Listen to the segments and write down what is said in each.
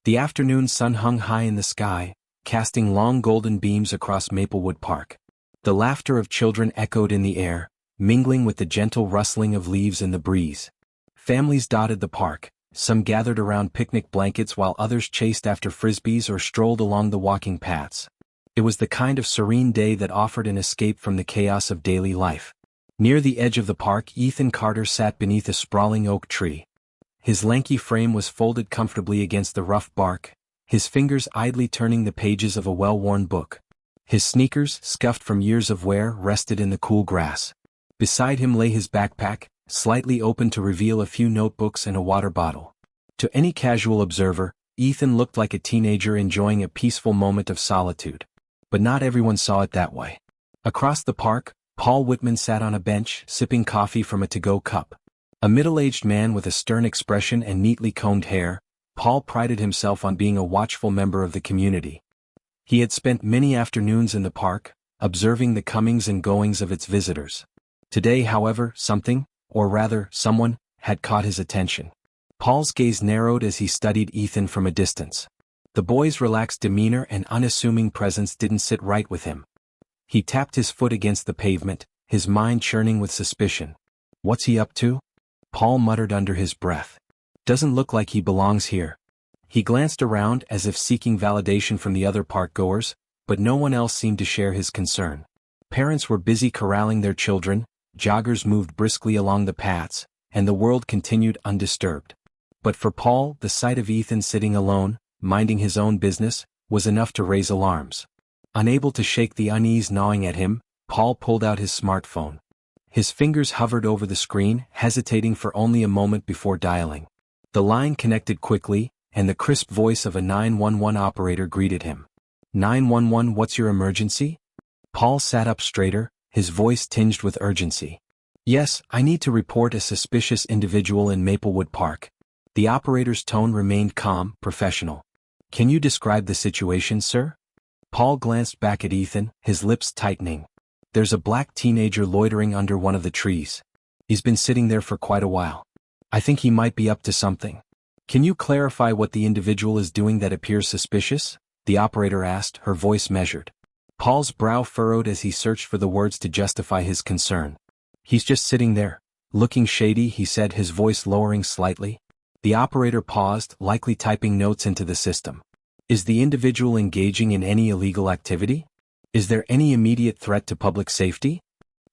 The afternoon sun hung high in the sky, casting long golden beams across Maplewood Park. The laughter of children echoed in the air, mingling with the gentle rustling of leaves in the breeze. Families dotted the park, some gathered around picnic blankets while others chased after frisbees or strolled along the walking paths. It was the kind of serene day that offered an escape from the chaos of daily life. Near the edge of the park, Ethan Carter sat beneath a sprawling oak tree. His lanky frame was folded comfortably against the rough bark, his fingers idly turning the pages of a well-worn book. His sneakers, scuffed from years of wear, rested in the cool grass. Beside him lay his backpack, slightly open to reveal a few notebooks and a water bottle. To any casual observer, Ethan looked like a teenager enjoying a peaceful moment of solitude. But not everyone saw it that way. Across the park, Paul Whitman sat on a bench, sipping coffee from a to-go cup. A middle-aged man with a stern expression and neatly combed hair, Paul prided himself on being a watchful member of the community. He had spent many afternoons in the park, observing the comings and goings of its visitors. Today, however, something, or rather, someone, had caught his attention. Paul's gaze narrowed as he studied Ethan from a distance. The boy's relaxed demeanor and unassuming presence didn't sit right with him. He tapped his foot against the pavement, his mind churning with suspicion. What's he up to? Paul muttered under his breath. Doesn't look like he belongs here. He glanced around as if seeking validation from the other park-goers, but no one else seemed to share his concern. Parents were busy corralling their children, joggers moved briskly along the paths, and the world continued undisturbed. But for Paul, the sight of Ethan sitting alone, minding his own business, was enough to raise alarms. Unable to shake the unease gnawing at him, Paul pulled out his smartphone. His fingers hovered over the screen, hesitating for only a moment before dialing. The line connected quickly, and the crisp voice of a 911 operator greeted him. 911, what's your emergency? Paul sat up straighter, his voice tinged with urgency. Yes, I need to report a suspicious individual in Maplewood Park. The operator's tone remained calm, professional. Can you describe the situation, sir? Paul glanced back at Ethan, his lips tightening. There's a black teenager loitering under one of the trees. He's been sitting there for quite a while. I think he might be up to something. Can you clarify what the individual is doing that appears suspicious? The operator asked, her voice measured. Paul's brow furrowed as he searched for the words to justify his concern. He's just sitting there, looking shady, he said, his voice lowering slightly. The operator paused, likely typing notes into the system. Is the individual engaging in any illegal activity? Is there any immediate threat to public safety?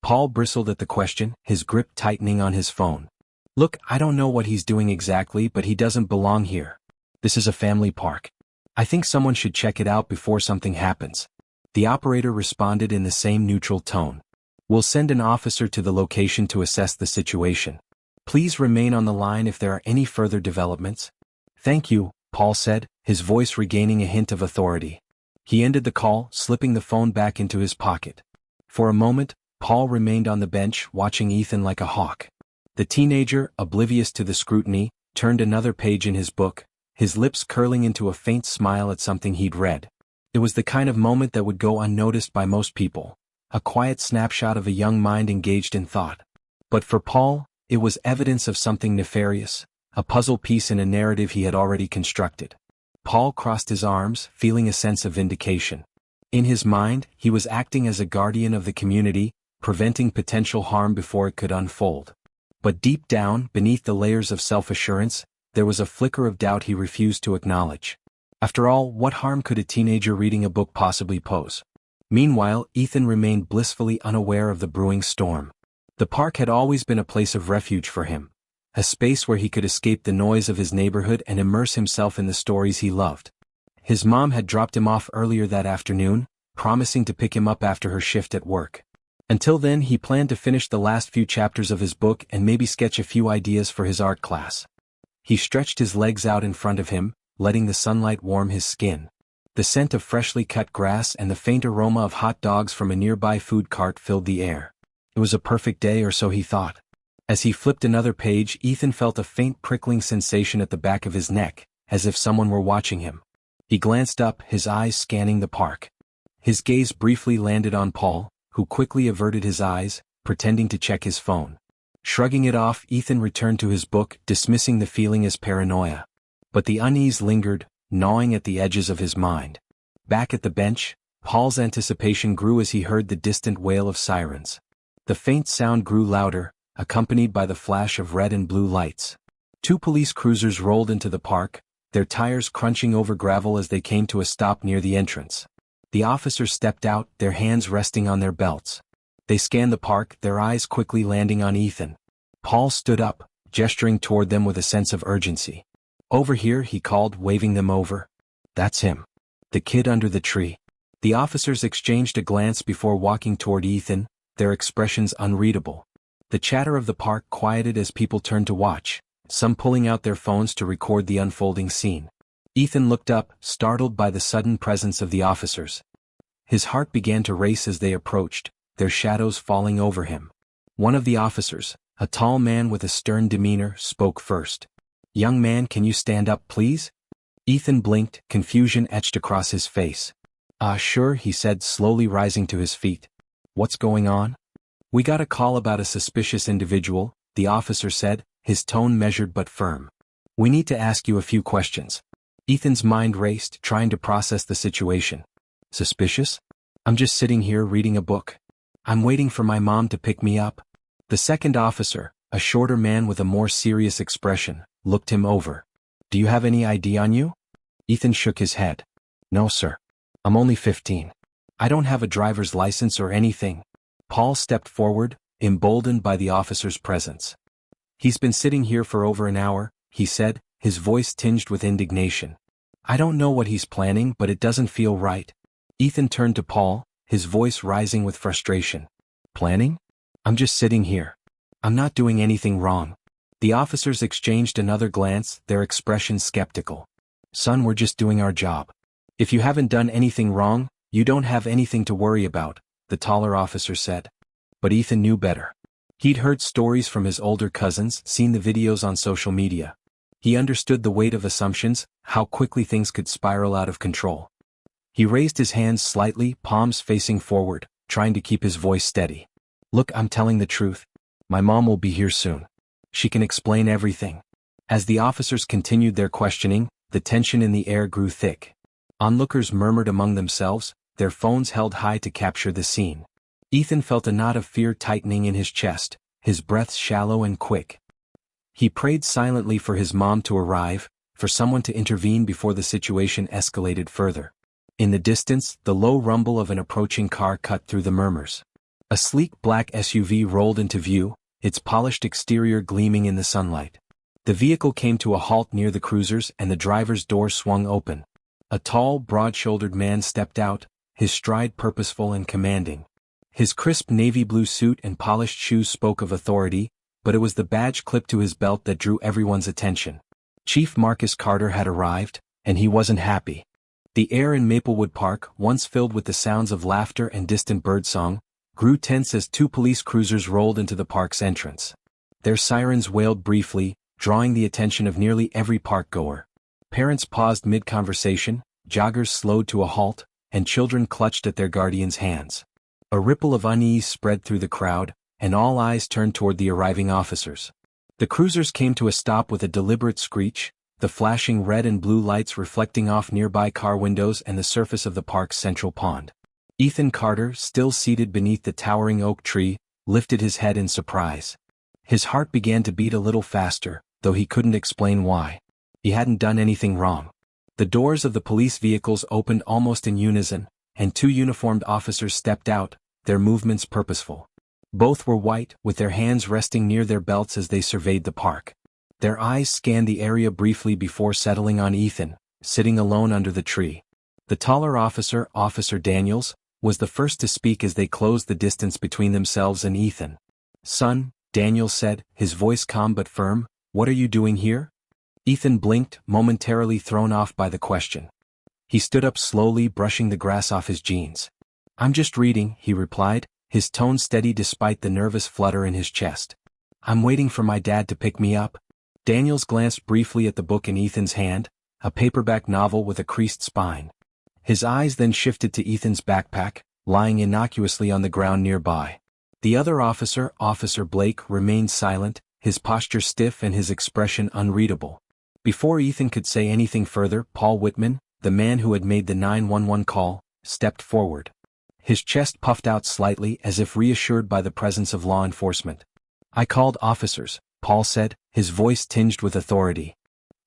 Paul bristled at the question, his grip tightening on his phone. Look, I don't know what he's doing exactly, but he doesn't belong here. This is a family park. I think someone should check it out before something happens. The operator responded in the same neutral tone. We'll send an officer to the location to assess the situation. Please remain on the line if there are any further developments. Thank you, Paul said, his voice regaining a hint of authority. He ended the call, slipping the phone back into his pocket. For a moment, Paul remained on the bench, watching Ethan like a hawk. The teenager, oblivious to the scrutiny, turned another page in his book, his lips curling into a faint smile at something he'd read. It was the kind of moment that would go unnoticed by most people, a quiet snapshot of a young mind engaged in thought. But for Paul, it was evidence of something nefarious, a puzzle piece in a narrative he had already constructed. Paul crossed his arms, feeling a sense of vindication. In his mind, he was acting as a guardian of the community, preventing potential harm before it could unfold. But deep down, beneath the layers of self-assurance, there was a flicker of doubt he refused to acknowledge. After all, what harm could a teenager reading a book possibly pose? Meanwhile, Ethan remained blissfully unaware of the brewing storm. The park had always been a place of refuge for him, a space where he could escape the noise of his neighborhood and immerse himself in the stories he loved. His mom had dropped him off earlier that afternoon, promising to pick him up after her shift at work. Until then, he planned to finish the last few chapters of his book and maybe sketch a few ideas for his art class. He stretched his legs out in front of him, letting the sunlight warm his skin. The scent of freshly cut grass and the faint aroma of hot dogs from a nearby food cart filled the air. It was a perfect day, or so he thought. As he flipped another page, Ethan felt a faint prickling sensation at the back of his neck, as if someone were watching him. He glanced up, his eyes scanning the park. His gaze briefly landed on Paul, who quickly averted his eyes, pretending to check his phone. Shrugging it off, Ethan returned to his book, dismissing the feeling as paranoia. But the unease lingered, gnawing at the edges of his mind. Back at the bench, Paul's anticipation grew as he heard the distant wail of sirens. The faint sound grew louder, accompanied by the flash of red and blue lights. 2 police cruisers rolled into the park, their tires crunching over gravel as they came to a stop near the entrance. The officers stepped out, their hands resting on their belts. They scanned the park, their eyes quickly landing on Ethan. Paul stood up, gesturing toward them with a sense of urgency. "Over here," he called, waving them over. "That's him. The kid under the tree." The officers exchanged a glance before walking toward Ethan, their expressions unreadable. The chatter of the park quieted as people turned to watch, some pulling out their phones to record the unfolding scene. Ethan looked up, startled by the sudden presence of the officers. His heart began to race as they approached, their shadows falling over him. One of the officers, a tall man with a stern demeanor, spoke first. "Young man, can you stand up, please?" Ethan blinked, confusion etched across his face. Sure," he said, slowly rising to his feet. "What's going on?" "We got a call about a suspicious individual," the officer said, his tone measured but firm. "We need to ask you a few questions." Ethan's mind raced, trying to process the situation. "Suspicious? I'm just sitting here reading a book. I'm waiting for my mom to pick me up." The second officer, a shorter man with a more serious expression, looked him over. "Do you have any ID on you?" Ethan shook his head. "No, sir. I'm only 15. I don't have a driver's license or anything." Paul stepped forward, emboldened by the officer's presence. "He's been sitting here for over an hour," he said, his voice tinged with indignation. "I don't know what he's planning, but it doesn't feel right." Ethan turned to Paul, his voice rising with frustration. "Planning? I'm just sitting here. I'm not doing anything wrong." The officers exchanged another glance, their expressions skeptical. "Son, we're just doing our job. If you haven't done anything wrong, you don't have anything to worry about," the taller officer said. But Ethan knew better. He'd heard stories from his older cousins, seen the videos on social media. He understood the weight of assumptions, how quickly things could spiral out of control. He raised his hands slightly, palms facing forward, trying to keep his voice steady. "Look, I'm telling the truth. My mom will be here soon. She can explain everything." As the officers continued their questioning, the tension in the air grew thick. Onlookers murmured among themselves, their phones held high to capture the scene. Ethan felt a knot of fear tightening in his chest, his breath shallow and quick. He prayed silently for his mom to arrive, for someone to intervene before the situation escalated further. In the distance, the low rumble of an approaching car cut through the murmurs. A sleek black SUV rolled into view, its polished exterior gleaming in the sunlight. The vehicle came to a halt near the cruisers and the driver's door swung open. A tall, broad-shouldered man stepped out, his stride purposeful and commanding. His crisp navy blue suit and polished shoes spoke of authority, but it was the badge clipped to his belt that drew everyone's attention. Chief Marcus Carter had arrived, and he wasn't happy. The air in Maplewood Park, once filled with the sounds of laughter and distant birdsong, grew tense as 2 police cruisers rolled into the park's entrance. Their sirens wailed briefly, drawing the attention of nearly every park-goer. Parents paused mid-conversation, joggers slowed to a halt, and children clutched at their guardians' hands. A ripple of unease spread through the crowd, and all eyes turned toward the arriving officers. The cruisers came to a stop with a deliberate screech, the flashing red and blue lights reflecting off nearby car windows and the surface of the park's central pond. Ethan Carter, still seated beneath the towering oak tree, lifted his head in surprise. His heart began to beat a little faster, though he couldn't explain why. He hadn't done anything wrong. The doors of the police vehicles opened almost in unison, and 2 uniformed officers stepped out, their movements purposeful. Both were white, with their hands resting near their belts as they surveyed the park. Their eyes scanned the area briefly before settling on Ethan, sitting alone under the tree. The taller officer, Officer Daniels, was the first to speak as they closed the distance between themselves and Ethan. "Son," Daniels said, his voice calm but firm, "what are you doing here?" Ethan blinked, momentarily thrown off by the question. He stood up slowly, brushing the grass off his jeans. "I'm just reading," he replied, his tone steady despite the nervous flutter in his chest. "I'm waiting for my dad to pick me up." Daniels glanced briefly at the book in Ethan's hand, a paperback novel with a creased spine. His eyes then shifted to Ethan's backpack, lying innocuously on the ground nearby. The other officer, Officer Blake, remained silent, his posture stiff and his expression unreadable. Before Ethan could say anything further, Paul Whitman, the man who had made the 911 call, stepped forward. His chest puffed out slightly as if reassured by the presence of law enforcement. "I called officers," Paul said, his voice tinged with authority.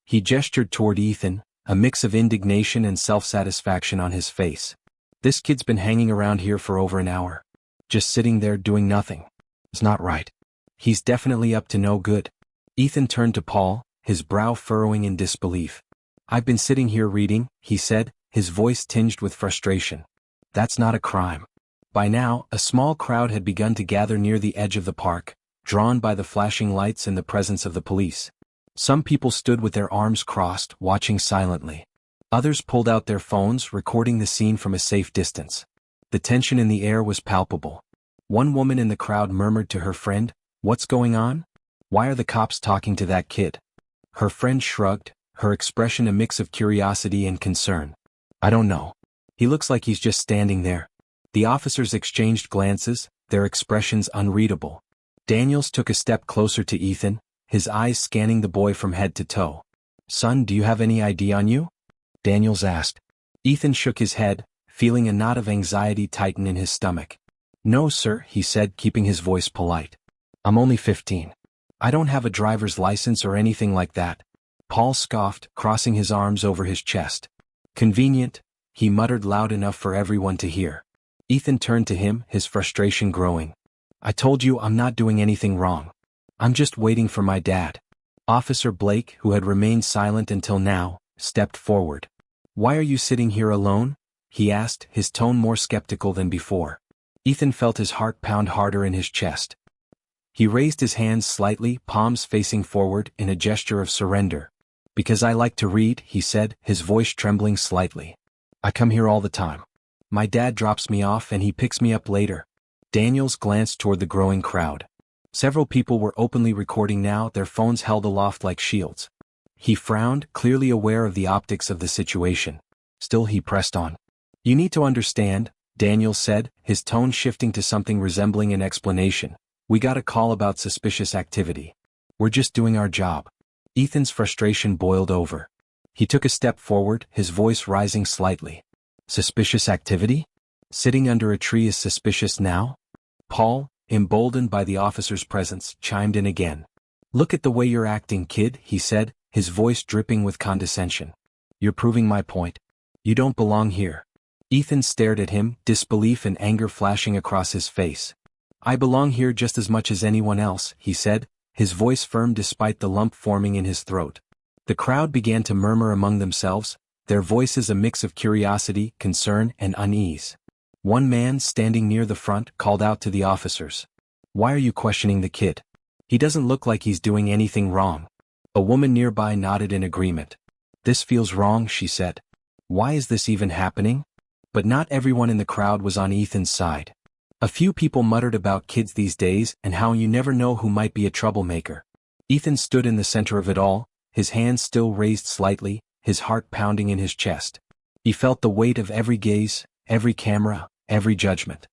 He gestured toward Ethan, a mix of indignation and self-satisfaction on his face. "This kid's been hanging around here for over an hour. Just sitting there doing nothing. It's not right. He's definitely up to no good." Ethan turned to Paul, his brow furrowing in disbelief. "I've been sitting here reading," he said, his voice tinged with frustration. "That's not a crime." By now, a small crowd had begun to gather near the edge of the park, drawn by the flashing lights and the presence of the police. Some people stood with their arms crossed, watching silently. Others pulled out their phones, recording the scene from a safe distance. The tension in the air was palpable. One woman in the crowd murmured to her friend, "What's going on? Why are the cops talking to that kid?" Her friend shrugged, her expression a mix of curiosity and concern. "I don't know. He looks like he's just standing there." The officers exchanged glances, their expressions unreadable. Daniels took a step closer to Ethan, his eyes scanning the boy from head to toe. "Son, do you have any ID on you?" Daniels asked. Ethan shook his head, feeling a knot of anxiety tighten in his stomach. "No, sir," he said, keeping his voice polite. "I'm only 15. I don't have a driver's license or anything like that." Paul scoffed, crossing his arms over his chest. "Convenient," he muttered loud enough for everyone to hear. Ethan turned to him, his frustration growing. "I told you I'm not doing anything wrong. I'm just waiting for my dad." Officer Blake, who had remained silent until now, stepped forward. "Why are you sitting here alone?" he asked, his tone more skeptical than before. Ethan felt his heart pound harder in his chest. He raised his hands slightly, palms facing forward, in a gesture of surrender. "Because I like to read," he said, his voice trembling slightly. "I come here all the time. My dad drops me off and he picks me up later." Daniels glanced toward the growing crowd. Several people were openly recording now, their phones held aloft like shields. He frowned, clearly aware of the optics of the situation. Still he pressed on. "You need to understand," Daniels said, his tone shifting to something resembling an explanation. "We got a call about suspicious activity. We're just doing our job." Ethan's frustration boiled over. He took a step forward, his voice rising slightly. "Suspicious activity? Sitting under a tree is suspicious now?" Paul, emboldened by the officer's presence, chimed in again. "Look at the way you're acting, kid," he said, his voice dripping with condescension. "You're proving my point. You don't belong here." Ethan stared at him, disbelief and anger flashing across his face. "I belong here just as much as anyone else," he said, his voice firm despite the lump forming in his throat. The crowd began to murmur among themselves, their voices a mix of curiosity, concern, and unease. One man standing near the front called out to the officers. "Why are you questioning the kid? He doesn't look like he's doing anything wrong." A woman nearby nodded in agreement. "This feels wrong," she said. "Why is this even happening?" But not everyone in the crowd was on Ethan's side. A few people muttered about kids these days and how you never know who might be a troublemaker. Ethan stood in the center of it all, his hands still raised slightly, his heart pounding in his chest. He felt the weight of every gaze, every camera, every judgment.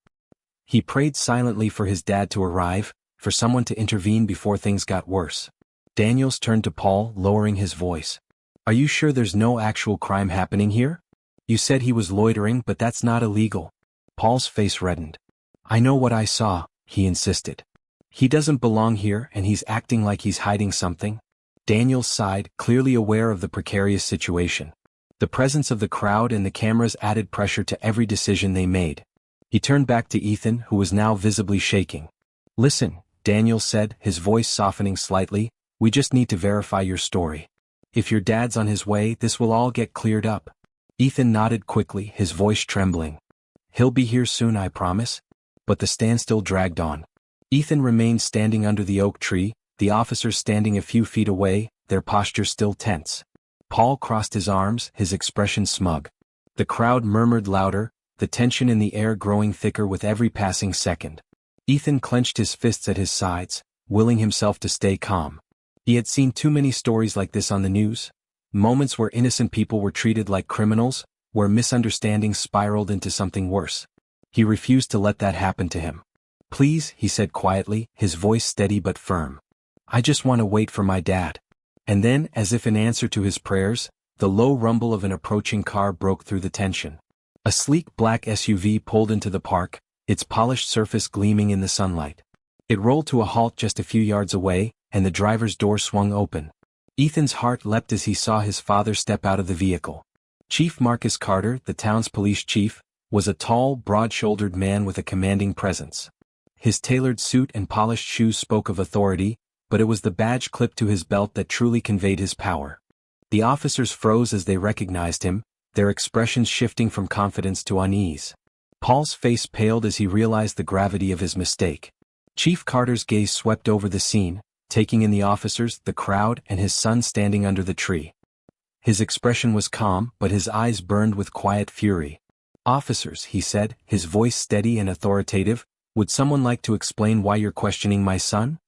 He prayed silently for his dad to arrive, for someone to intervene before things got worse. Daniels turned to Paul, lowering his voice. "Are you sure there's no actual crime happening here? You said he was loitering, but that's not illegal." Paul's face reddened. "I know what I saw," he insisted. "He doesn't belong here and he's acting like he's hiding something." Daniels sighed, clearly aware of the precarious situation. The presence of the crowd and the cameras added pressure to every decision they made. He turned back to Ethan, who was now visibly shaking. "Listen," Daniels said, his voice softening slightly, "we just need to verify your story. If your dad's on his way, this will all get cleared up." Ethan nodded quickly, his voice trembling. "He'll be here soon, I promise." But the standstill dragged on. Ethan remained standing under the oak tree, the officers standing a few feet away, their posture still tense. Paul crossed his arms, his expression smug. The crowd murmured louder, the tension in the air growing thicker with every passing second. Ethan clenched his fists at his sides, willing himself to stay calm. He had seen too many stories like this on the news. Moments where innocent people were treated like criminals, where misunderstandings spiraled into something worse. He refused to let that happen to him. "Please," he said quietly, his voice steady but firm. "I just want to wait for my dad." And then, as if in answer to his prayers, the low rumble of an approaching car broke through the tension. A sleek black SUV pulled into the park, its polished surface gleaming in the sunlight. It rolled to a halt just a few yards away, and the driver's door swung open. Ethan's heart leapt as he saw his father step out of the vehicle. Chief Marcus Carter, the town's police chief, was a tall, broad-shouldered man with a commanding presence. His tailored suit and polished shoes spoke of authority, but it was the badge clipped to his belt that truly conveyed his power. The officers froze as they recognized him, their expressions shifting from confidence to unease. Paul's face paled as he realized the gravity of his mistake. Chief Carter's gaze swept over the scene, taking in the officers, the crowd, and his son standing under the tree. His expression was calm, but his eyes burned with quiet fury. "Officers," he said, his voice steady and authoritative, "would someone like to explain why you're questioning my son?"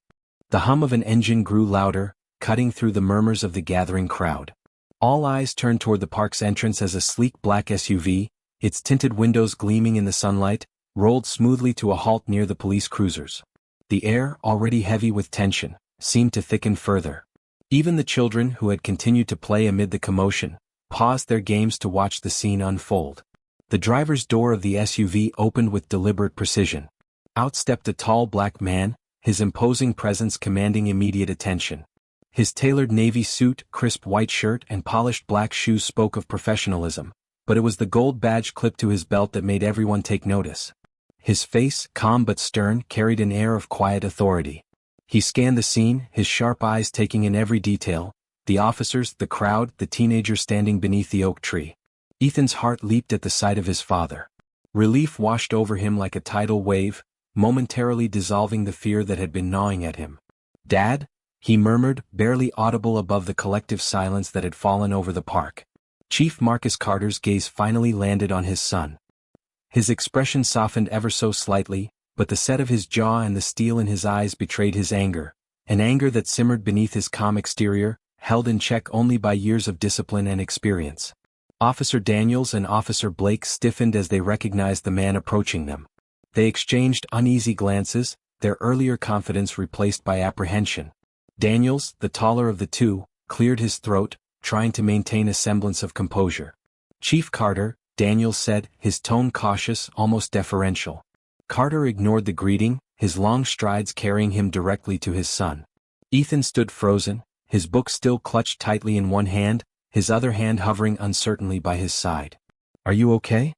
The hum of an engine grew louder, cutting through the murmurs of the gathering crowd. All eyes turned toward the park's entrance as a sleek black SUV, its tinted windows gleaming in the sunlight, rolled smoothly to a halt near the police cruisers. The air, already heavy with tension, seemed to thicken further. Even the children who had continued to play amid the commotion, paused their games to watch the scene unfold. The driver's door of the SUV opened with deliberate precision. Out stepped a tall black man, his imposing presence commanding immediate attention. His tailored navy suit, crisp white shirt, and polished black shoes spoke of professionalism, but it was the gold badge clipped to his belt that made everyone take notice. His face, calm but stern, carried an air of quiet authority. He scanned the scene, his sharp eyes taking in every detail, the officers, the crowd, the teenager standing beneath the oak tree. Ethan's heart leaped at the sight of his father. Relief washed over him like a tidal wave, momentarily dissolving the fear that had been gnawing at him. "Dad?" he murmured, barely audible above the collective silence that had fallen over the park. Chief Marcus Carter's gaze finally landed on his son. His expression softened ever so slightly, but the set of his jaw and the steel in his eyes betrayed his anger, an anger that simmered beneath his calm exterior, held in check only by years of discipline and experience. Officer Daniels and Officer Blake stiffened as they recognized the man approaching them. They exchanged uneasy glances, their earlier confidence replaced by apprehension. Daniels, the taller of the two, cleared his throat, trying to maintain a semblance of composure. "Chief Carter," Daniels said, his tone cautious, almost deferential. Carter ignored the greeting, his long strides carrying him directly to his son. Ethan stood frozen, his book still clutched tightly in one hand, his other hand hovering uncertainly by his side. "Are you okay?"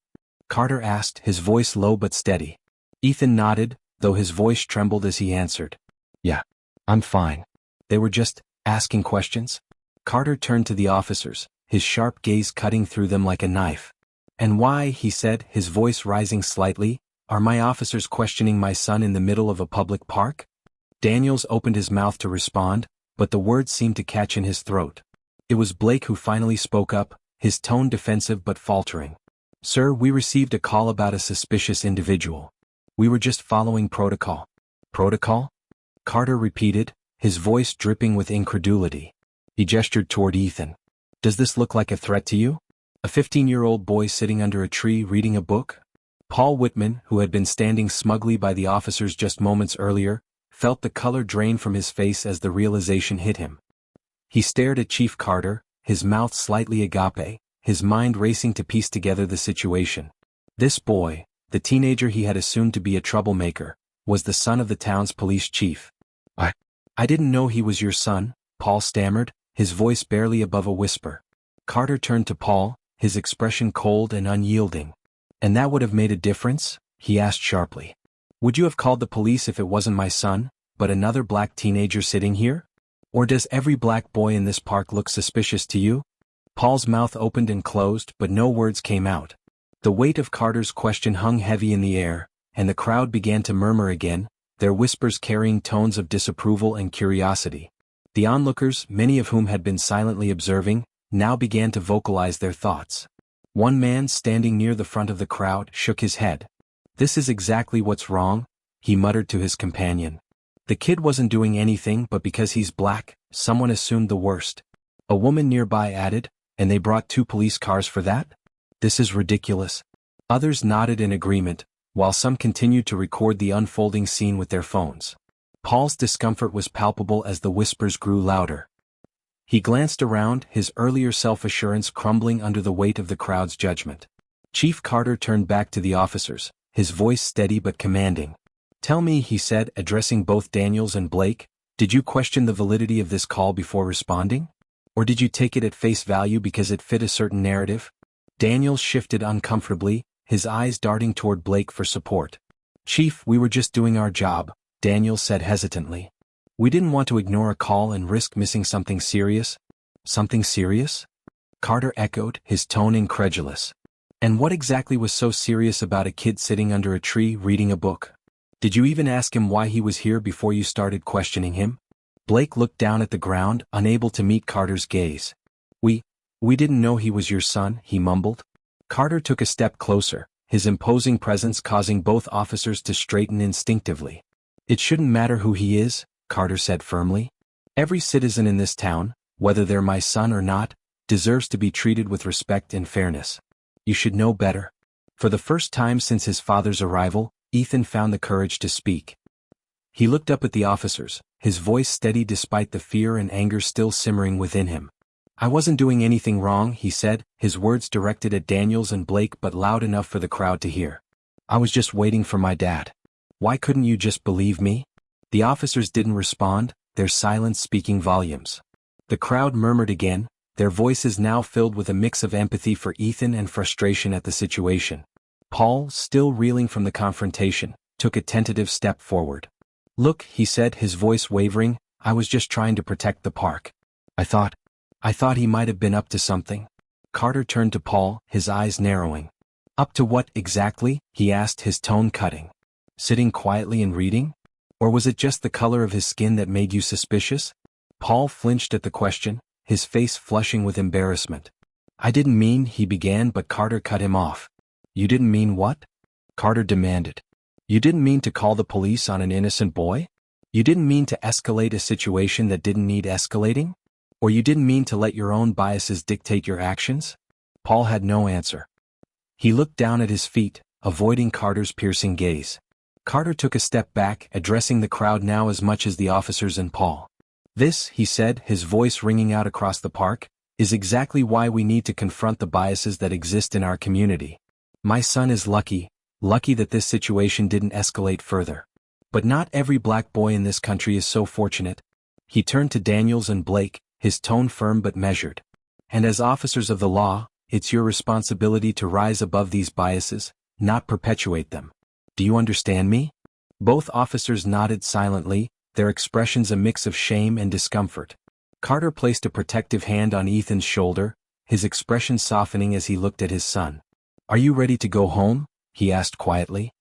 Carter asked, his voice low but steady. Ethan nodded, though his voice trembled as he answered. "Yeah, I'm fine. They were just asking questions." Carter turned to the officers, his sharp gaze cutting through them like a knife. "And why," he said, his voice rising slightly, "are my officers questioning my son in the middle of a public park?" Daniels opened his mouth to respond, but the words seemed to catch in his throat. It was Blake who finally spoke up, his tone defensive but faltering. "Sir, we received a call about a suspicious individual. We were just following protocol." "Protocol?" Carter repeated, his voice dripping with incredulity. He gestured toward Ethan. "Does this look like a threat to you? A 15-year-old boy sitting under a tree reading a book?" Paul Whitman, who had been standing smugly by the officers just moments earlier, felt the color drain from his face as the realization hit him. He stared at Chief Carter, his mouth slightly agape, his mind racing to piece together the situation. This boy, the teenager he had assumed to be a troublemaker, was the son of the town's police chief. I didn't know he was your son," Paul stammered, his voice barely above a whisper. Carter turned to Paul, his expression cold and unyielding. "And that would have made a difference?" he asked sharply. "Would you have called the police if it wasn't my son, but another black teenager sitting here? Or does every black boy in this park look suspicious to you?" Paul's mouth opened and closed, but no words came out. The weight of Carter's question hung heavy in the air, and the crowd began to murmur again, their whispers carrying tones of disapproval and curiosity. The onlookers, many of whom had been silently observing, now began to vocalize their thoughts. One man standing near the front of the crowd shook his head. "This is exactly what's wrong," he muttered to his companion. "The kid wasn't doing anything, but because he's black, someone assumed the worst." A woman nearby added, "And they brought 2 police cars for that? This is ridiculous." Others nodded in agreement, while some continued to record the unfolding scene with their phones. Paul's discomfort was palpable as the whispers grew louder. He glanced around, his earlier self-assurance crumbling under the weight of the crowd's judgment. Chief Carter turned back to the officers, his voice steady but commanding. "Tell me," he said, addressing both Daniels and Blake, "did you question the validity of this call before responding? Or did you take it at face value because it fit a certain narrative?" Daniels shifted uncomfortably, his eyes darting toward Blake for support. "Chief, we were just doing our job," Daniels said hesitantly. "We didn't want to ignore a call and risk missing something serious." "Something serious?" Carter echoed, his tone incredulous. "And what exactly was so serious about a kid sitting under a tree reading a book? Did you even ask him why he was here before you started questioning him?" Blake looked down at the ground, unable to meet Carter's gaze. We didn't know he was your son," he mumbled. Carter took a step closer, his imposing presence causing both officers to straighten instinctively. "It shouldn't matter who he is," Carter said firmly. "Every citizen in this town, whether they're my son or not, deserves to be treated with respect and fairness. You should know better." For the first time since his father's arrival, Ethan found the courage to speak. He looked up at the officers, his voice steady despite the fear and anger still simmering within him. "I wasn't doing anything wrong," he said, his words directed at Daniels and Blake but loud enough for the crowd to hear. "I was just waiting for my dad. Why couldn't you just believe me?" The officers didn't respond, their silence speaking volumes. The crowd murmured again, their voices now filled with a mix of empathy for Ethan and frustration at the situation. Paul, still reeling from the confrontation, took a tentative step forward. "Look," he said, his voice wavering, "I was just trying to protect the park. I thought he might have been up to something." Carter turned to Paul, his eyes narrowing. "Up to what exactly?" he asked, his tone cutting. "Sitting quietly and reading? Or was it just the color of his skin that made you suspicious?" Paul flinched at the question, his face flushing with embarrassment. "I didn't mean," he began, but Carter cut him off. "You didn't mean what?" Carter demanded. "You didn't mean to call the police on an innocent boy? You didn't mean to escalate a situation that didn't need escalating? Or you didn't mean to let your own biases dictate your actions?" Paul had no answer. He looked down at his feet, avoiding Carter's piercing gaze. Carter took a step back, addressing the crowd now as much as the officers and Paul. "This," he said, his voice ringing out across the park, "is exactly why we need to confront the biases that exist in our community. My son is lucky that this situation didn't escalate further. But not every black boy in this country is so fortunate." He turned to Daniels and Blake, his tone firm but measured. "And as officers of the law, it's your responsibility to rise above these biases, not perpetuate them. Do you understand me?" Both officers nodded silently, their expressions a mix of shame and discomfort. Carter placed a protective hand on Ethan's shoulder, his expression softening as he looked at his son. "Are you ready to go home?" he asked quietly.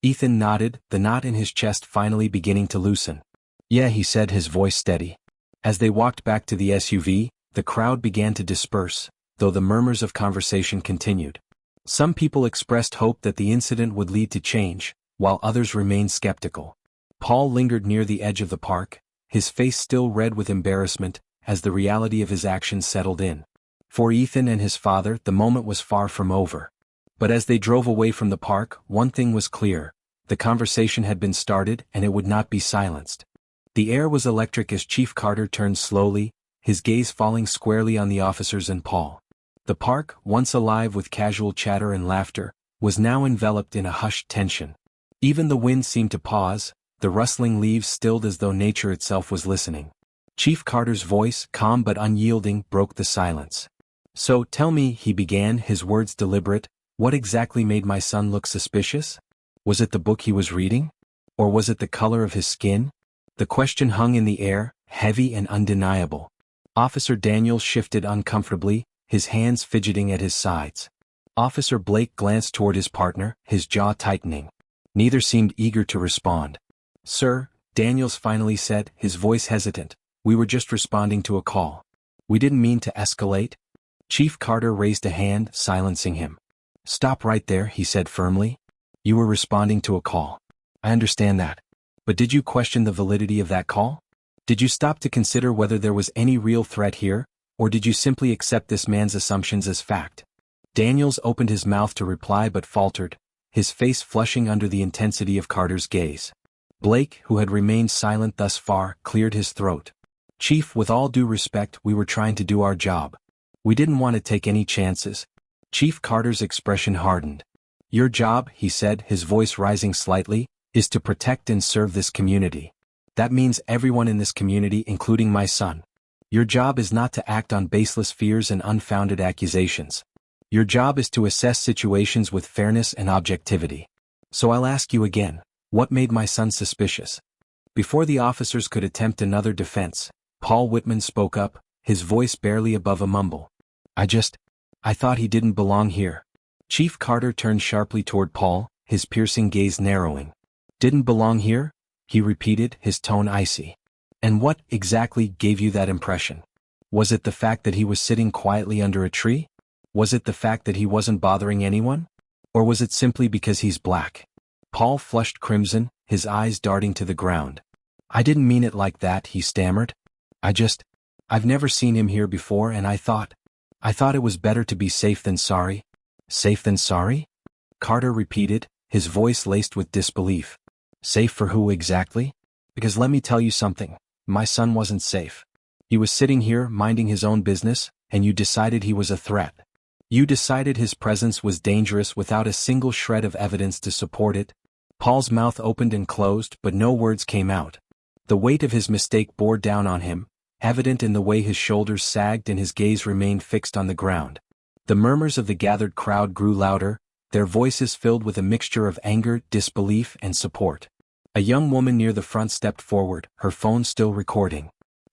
Ethan nodded, the knot in his chest finally beginning to loosen. "Yeah," he said, his voice steady. As they walked back to the SUV, the crowd began to disperse, though the murmurs of conversation continued. Some people expressed hope that the incident would lead to change, while others remained skeptical. Paul lingered near the edge of the park, his face still red with embarrassment, as the reality of his actions settled in. For Ethan and his father, the moment was far from over. But as they drove away from the park, one thing was clear: the conversation had been started and it would not be silenced. The air was electric as Chief Carter turned slowly, his gaze falling squarely on the officers and Paul. The park, once alive with casual chatter and laughter, was now enveloped in a hushed tension. Even the wind seemed to pause, the rustling leaves stilled as though nature itself was listening. Chief Carter's voice, calm but unyielding, broke the silence. "So, tell me," he began, his words deliberate, "what exactly made my son look suspicious? Was it the book he was reading? Or was it the color of his skin?" The question hung in the air, heavy and undeniable. Officer Daniels shifted uncomfortably, his hands fidgeting at his sides. Officer Blake glanced toward his partner, his jaw tightening. Neither seemed eager to respond. "Sir," Daniels finally said, his voice hesitant, "we were just responding to a call. We didn't mean to escalate." Chief Carter raised a hand, silencing him. "Stop right there," he said firmly. "You were responding to a call. I understand that. But did you question the validity of that call? Did you stop to consider whether there was any real threat here, or did you simply accept this man's assumptions as fact?" Daniels opened his mouth to reply but faltered, his face flushing under the intensity of Carter's gaze. Blake, who had remained silent thus far, cleared his throat. Chief, with all due respect, we were trying to do our job. We didn't want to take any chances. Chief Carter's expression hardened. Your job, he said, his voice rising slightly, is to protect and serve this community. That means everyone in this community, including my son. Your job is not to act on baseless fears and unfounded accusations. Your job is to assess situations with fairness and objectivity. So I'll ask you again, what made my son suspicious? Before the officers could attempt another defense, Paul Whitman spoke up, his voice barely above a mumble. I thought he didn't belong here. Chief Carter turned sharply toward Paul, his piercing gaze narrowing. Didn't belong here? He repeated, his tone icy. And what, exactly, gave you that impression? Was it the fact that he was sitting quietly under a tree? Was it the fact that he wasn't bothering anyone? Or was it simply because he's black? Paul flushed crimson, his eyes darting to the ground. I didn't mean it like that, he stammered. I've never seen him here before and I thought it was better to be safe than sorry. Safe than sorry? Carter repeated, his voice laced with disbelief. Safe for who exactly? Because let me tell you something, my son wasn't safe. He was sitting here minding his own business, and you decided he was a threat. You decided his presence was dangerous without a single shred of evidence to support it. Paul's mouth opened and closed, but no words came out. The weight of his mistake bore down on him, evident in the way his shoulders sagged and his gaze remained fixed on the ground. The murmurs of the gathered crowd grew louder, their voices filled with a mixture of anger, disbelief, and support. A young woman near the front stepped forward, her phone still recording.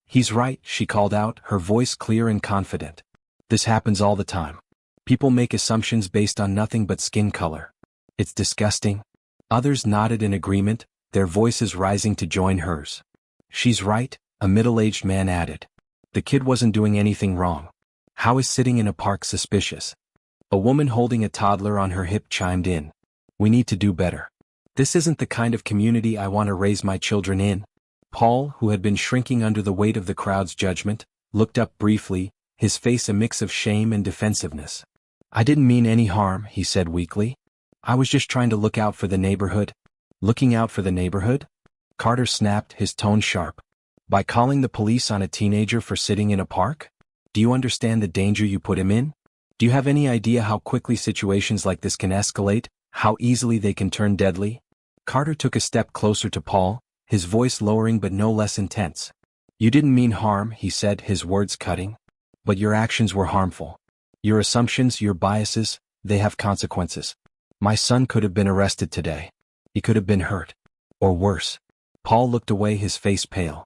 He's right, she called out, her voice clear and confident. This happens all the time. People make assumptions based on nothing but skin color. It's disgusting. Others nodded in agreement, their voices rising to join hers. She's right, a middle-aged man added. The kid wasn't doing anything wrong. How is sitting in a park suspicious? A woman holding a toddler on her hip chimed in. We need to do better. This isn't the kind of community I want to raise my children in. Paul, who had been shrinking under the weight of the crowd's judgment, looked up briefly, his face a mix of shame and defensiveness. I didn't mean any harm, he said weakly. I was just trying to look out for the neighborhood. Looking out for the neighborhood? Carter snapped, his tone sharp. By calling the police on a teenager for sitting in a park? Do you understand the danger you put him in? Do you have any idea how quickly situations like this can escalate, how easily they can turn deadly? Carter took a step closer to Paul, his voice lowering but no less intense. You didn't mean harm, he said, his words cutting. But your actions were harmful. Your assumptions, your biases, they have consequences. My son could have been arrested today. He could have been hurt. Or worse. Paul looked away, his face pale.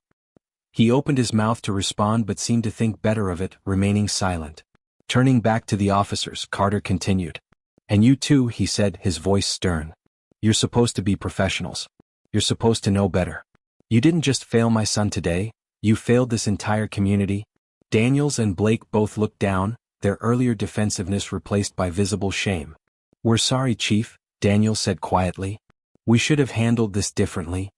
He opened his mouth to respond but seemed to think better of it, remaining silent. Turning back to the officers, Carter continued. And you too, he said, his voice stern. You're supposed to be professionals. You're supposed to know better. You didn't just fail my son today, you failed this entire community. Daniels and Blake both looked down, their earlier defensiveness replaced by visible shame. We're sorry, Chief, Daniels said quietly. We should have handled this differently.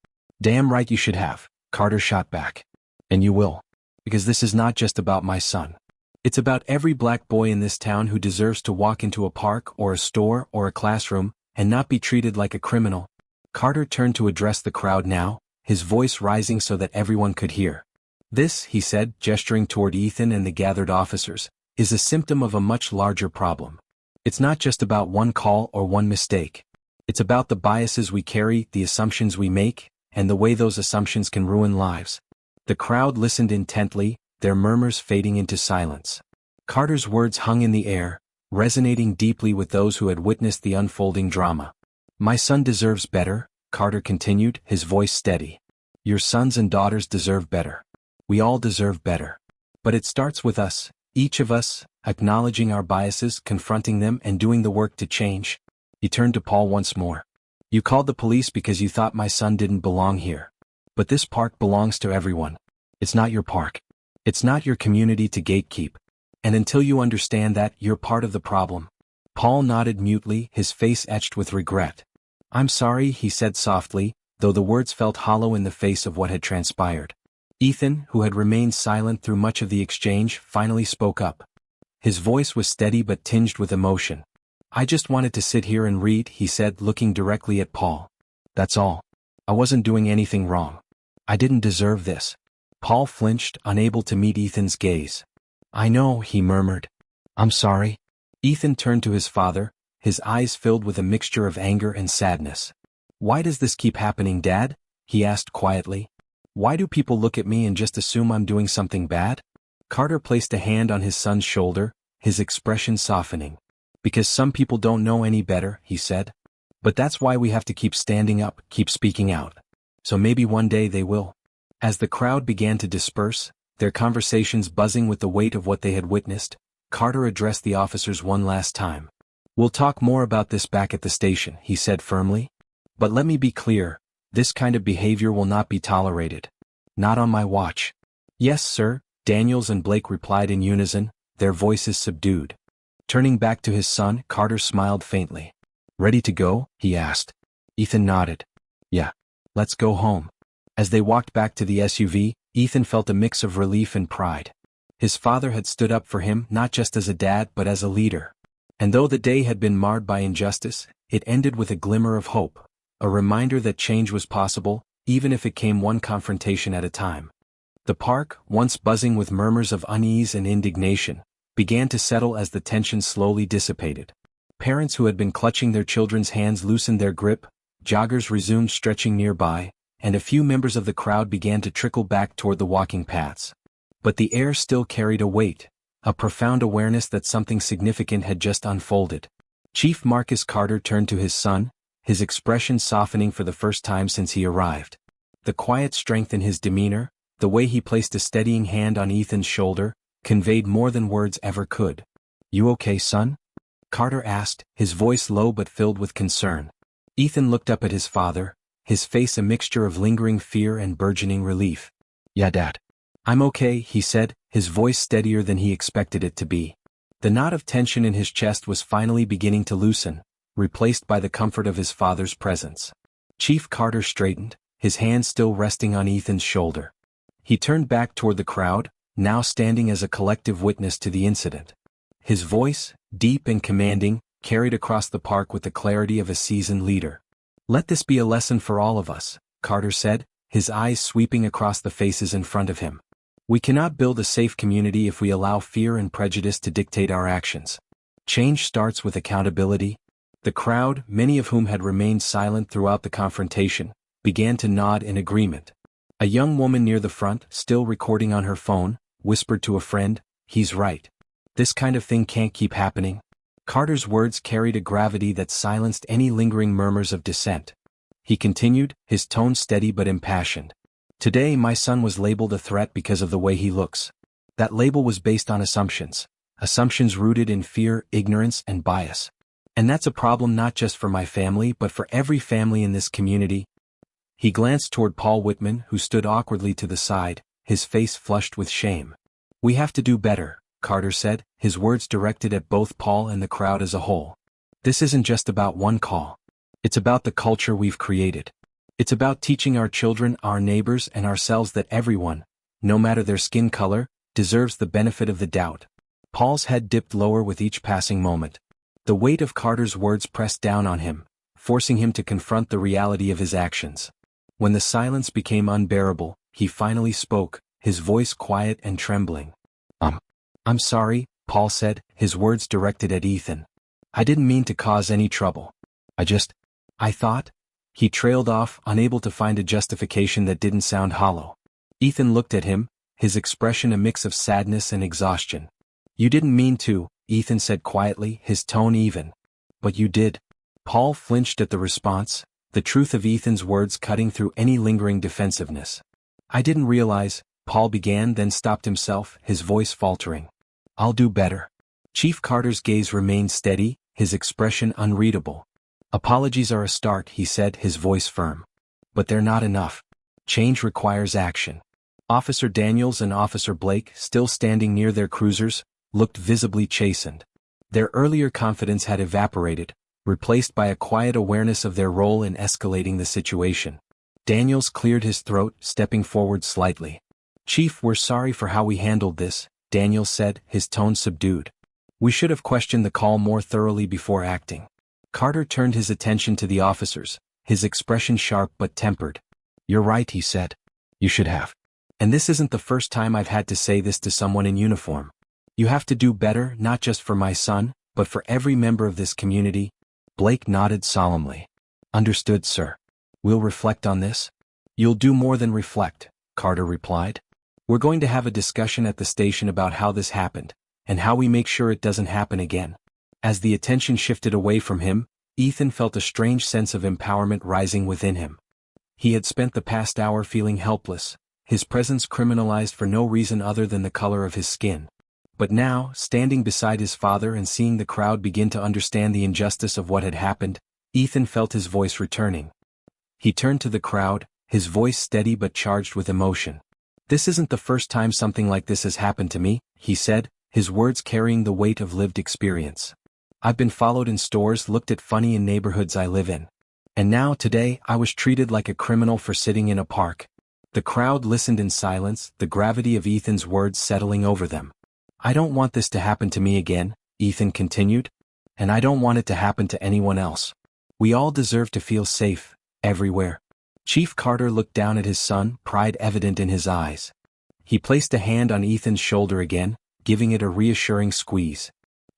Damn right you should have, Carter shot back. And you will. Because this is not just about my son. It's about every black boy in this town who deserves to walk into a park or a store or a classroom and not be treated like a criminal. Carter turned to address the crowd now, his voice rising so that everyone could hear. This, he said, gesturing toward Ethan and the gathered officers, is a symptom of a much larger problem. It's not just about one call or one mistake. It's about the biases we carry, the assumptions we make, and the way those assumptions can ruin lives. The crowd listened intently, their murmurs fading into silence. Carter's words hung in the air, resonating deeply with those who had witnessed the unfolding drama. My son deserves better, Carter continued, his voice steady. Your sons and daughters deserve better. We all deserve better. But it starts with us, each of us, acknowledging our biases, confronting them, and doing the work to change. He turned to Paul once more. You called the police because you thought my son didn't belong here. But this park belongs to everyone. It's not your park. It's not your community to gatekeep. And until you understand that, you're part of the problem. Paul nodded mutely, his face etched with regret. I'm sorry, he said softly, though the words felt hollow in the face of what had transpired. Ethan, who had remained silent through much of the exchange, finally spoke up. His voice was steady but tinged with emotion. I just wanted to sit here and read, he said, looking directly at Paul. That's all. I wasn't doing anything wrong. I didn't deserve this. Paul flinched, unable to meet Ethan's gaze. "I know," he murmured. "I'm sorry." Ethan turned to his father, his eyes filled with a mixture of anger and sadness. "Why does this keep happening, Dad?" he asked quietly. "Why do people look at me and just assume I'm doing something bad?" Carter placed a hand on his son's shoulder, his expression softening. "Because some people don't know any better," he said. "But that's why we have to keep standing up, keep speaking out. So maybe one day they will." As the crowd began to disperse, their conversations buzzing with the weight of what they had witnessed, Carter addressed the officers one last time. "We'll talk more about this back at the station," he said firmly. "But let me be clear, this kind of behavior will not be tolerated. Not on my watch." "Yes, sir," Daniels and Blake replied in unison, their voices subdued. Turning back to his son, Carter smiled faintly. "Ready to go?" he asked. Ethan nodded. "Yeah. Let's go home." As they walked back to the SUV, Ethan felt a mix of relief and pride. His father had stood up for him not just as a dad but as a leader. And though the day had been marred by injustice, it ended with a glimmer of hope, a reminder that change was possible, even if it came one confrontation at a time. The park, once buzzing with murmurs of unease and indignation, began to settle as the tension slowly dissipated. Parents who had been clutching their children's hands loosened their grip, joggers resumed stretching nearby, and a few members of the crowd began to trickle back toward the walking paths. But the air still carried a weight, a profound awareness that something significant had just unfolded. Chief Marcus Carter turned to his son, his expression softening for the first time since he arrived. The quiet strength in his demeanor, the way he placed a steadying hand on Ethan's shoulder, conveyed more than words ever could. "You okay, son?" Carter asked, his voice low but filled with concern. Ethan looked up at his father, his face a mixture of lingering fear and burgeoning relief. "Yeah, Dad. I'm okay," he said, his voice steadier than he expected it to be. The knot of tension in his chest was finally beginning to loosen, replaced by the comfort of his father's presence. Chief Carter straightened, his hand still resting on Ethan's shoulder. He turned back toward the crowd, now standing as a collective witness to the incident. His voice, deep and commanding, carried across the park with the clarity of a seasoned leader. "Let this be a lesson for all of us," Carter said, his eyes sweeping across the faces in front of him. "We cannot build a safe community if we allow fear and prejudice to dictate our actions. Change starts with accountability." The crowd, many of whom had remained silent throughout the confrontation, began to nod in agreement. A young woman near the front, still recording on her phone, whispered to a friend, "He's right. This kind of thing can't keep happening." Carter's words carried a gravity that silenced any lingering murmurs of dissent. He continued, his tone steady but impassioned. "Today my son was labeled a threat because of the way he looks. That label was based on assumptions rooted in fear, ignorance, and bias. And that's a problem not just for my family but for every family in this community." He glanced toward Paul Whitman, who stood awkwardly to the side, his face flushed with shame. "We have to do better," Carter said, his words directed at both Paul and the crowd as a whole. "This isn't just about one call. It's about the culture we've created. It's about teaching our children, our neighbors, and ourselves that everyone, no matter their skin color, deserves the benefit of the doubt." Paul's head dipped lower with each passing moment. The weight of Carter's words pressed down on him, forcing him to confront the reality of his actions. When the silence became unbearable, he finally spoke, his voice quiet and trembling. I'm sorry," Paul said, his words directed at Ethan. "I didn't mean to cause any trouble. I thought." He trailed off, unable to find a justification that didn't sound hollow. Ethan looked at him, his expression a mix of sadness and exhaustion. "You didn't mean to," Ethan said quietly, his tone even. "But you did." Paul flinched at the response, the truth of Ethan's words cutting through any lingering defensiveness. "I didn't realize," Paul began, then stopped himself, his voice faltering. "I'll do better." Chief Carter's gaze remained steady, his expression unreadable. "Apologies are a start," he said, his voice firm. "But they're not enough. Change requires action." Officer Daniels and Officer Blake, still standing near their cruisers, looked visibly chastened. Their earlier confidence had evaporated, replaced by a quiet awareness of their role in escalating the situation. Daniels cleared his throat, stepping forward slightly. "Chief, we're sorry for how we handled this," Daniels said, his tone subdued. "We should have questioned the call more thoroughly before acting." Carter turned his attention to the officers, his expression sharp but tempered. "You're right," he said. "You should have." And this isn't the first time I've had to say this to someone in uniform. You have to do better, not just for my son, but for every member of this community. Blake nodded solemnly. Understood, sir. We'll reflect on this. You'll do more than reflect, Carter replied. We're going to have a discussion at the station about how this happened, and how we make sure it doesn't happen again. As the attention shifted away from him, Ethan felt a strange sense of empowerment rising within him. He had spent the past hour feeling helpless, his presence criminalized for no reason other than the color of his skin. But now, standing beside his father and seeing the crowd begin to understand the injustice of what had happened, Ethan felt his voice returning. He turned to the crowd, his voice steady but charged with emotion. This isn't the first time something like this has happened to me, he said, his words carrying the weight of lived experience. I've been followed in stores, looked at funny in neighborhoods I live in. And now, today, I was treated like a criminal for sitting in a park. The crowd listened in silence, the gravity of Ethan's words settling over them. I don't want this to happen to me again, Ethan continued. And I don't want it to happen to anyone else. We all deserve to feel safe, everywhere. Chief Carter looked down at his son, pride evident in his eyes. He placed a hand on Ethan's shoulder again, giving it a reassuring squeeze.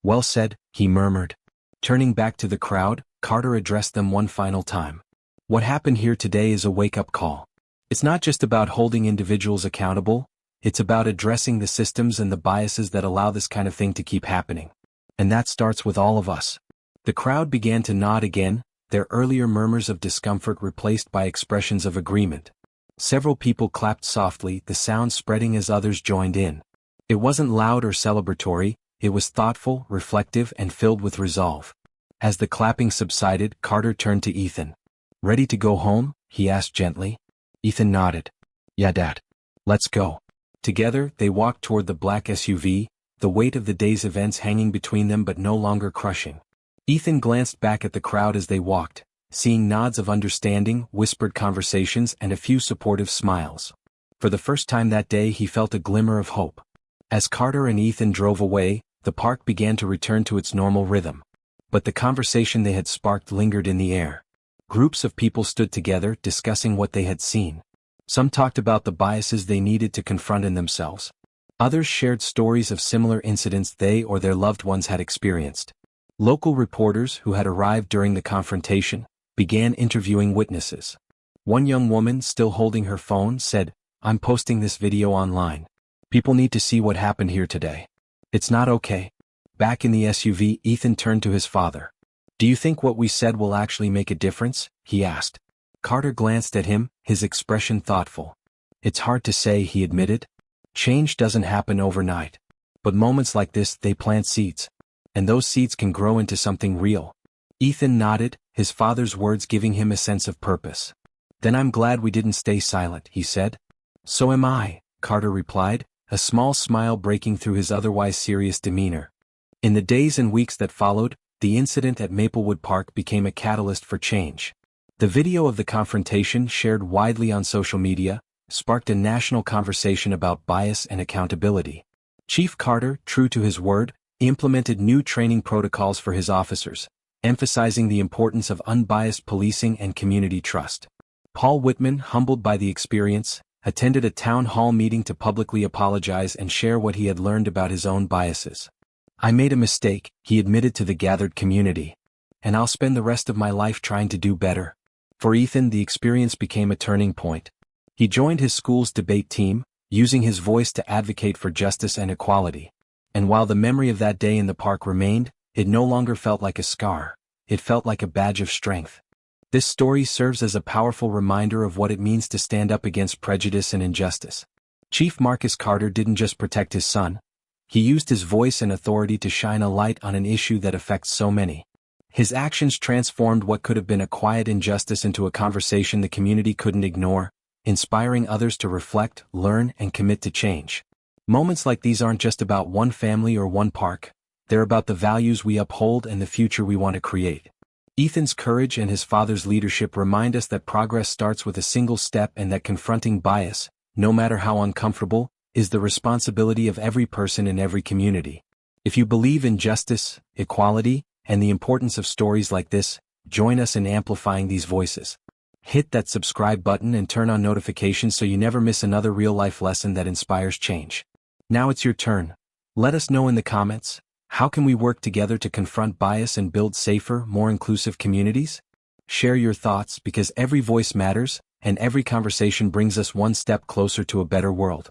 Well said, he murmured. Turning back to the crowd, Carter addressed them one final time. What happened here today is a wake-up call. It's not just about holding individuals accountable, it's about addressing the systems and the biases that allow this kind of thing to keep happening. And that starts with all of us. The crowd began to nod again, their earlier murmurs of discomfort replaced by expressions of agreement. Several people clapped softly, the sound spreading as others joined in. It wasn't loud or celebratory, it was thoughtful, reflective, and filled with resolve. As the clapping subsided, Carter turned to Ethan. Ready to go home? He asked gently. Ethan nodded. Yeah, Dad. Let's go. Together, they walked toward the black SUV, the weight of the day's events hanging between them but no longer crushing. Ethan glanced back at the crowd as they walked, seeing nods of understanding, whispered conversations, and a few supportive smiles. For the first time that day he felt a glimmer of hope. As Carter and Ethan drove away, the park began to return to its normal rhythm. But the conversation they had sparked lingered in the air. Groups of people stood together, discussing what they had seen. Some talked about the biases they needed to confront in themselves. Others shared stories of similar incidents they or their loved ones had experienced. Local reporters who had arrived during the confrontation began interviewing witnesses. One young woman, still holding her phone, said, "I'm posting this video online. People need to see what happened here today. It's not okay." Back in the SUV, Ethan turned to his father. "Do you think what we said will actually make a difference?" he asked. Carter glanced at him, his expression thoughtful. "It's hard to say," he admitted. "Change doesn't happen overnight. But moments like this, they plant seeds. And those seeds can grow into something real." Ethan nodded, his father's words giving him a sense of purpose. "Then I'm glad we didn't stay silent," he said. "So am I," Carter replied, a small smile breaking through his otherwise serious demeanor. In the days and weeks that followed, the incident at Maplewood Park became a catalyst for change. The video of the confrontation, shared widely on social media, sparked a national conversation about bias and accountability. Chief Carter, true to his word, implemented new training protocols for his officers, emphasizing the importance of unbiased policing and community trust. Paul Whitman, humbled by the experience, attended a town hall meeting to publicly apologize and share what he had learned about his own biases. "I made a mistake," he admitted to the gathered community. "And I'll spend the rest of my life trying to do better." For Ethan, the experience became a turning point. He joined his school's debate team, using his voice to advocate for justice and equality. And while the memory of that day in the park remained, it no longer felt like a scar. It felt like a badge of strength. This story serves as a powerful reminder of what it means to stand up against prejudice and injustice. Chief Marcus Carter didn't just protect his son. He used his voice and authority to shine a light on an issue that affects so many. His actions transformed what could have been a quiet injustice into a conversation the community couldn't ignore, inspiring others to reflect, learn, and commit to change. Moments like these aren't just about one family or one park. They're about the values we uphold and the future we want to create. Ethan's courage and his father's leadership remind us that progress starts with a single step and that confronting bias, no matter how uncomfortable, is the responsibility of every person in every community. If you believe in justice, equality, and the importance of stories like this, join us in amplifying these voices. Hit that subscribe button and turn on notifications so you never miss another real-life lesson that inspires change. Now it's your turn. Let us know in the comments, how can we work together to confront bias and build safer, more inclusive communities? Share your thoughts because every voice matters, and every conversation brings us one step closer to a better world.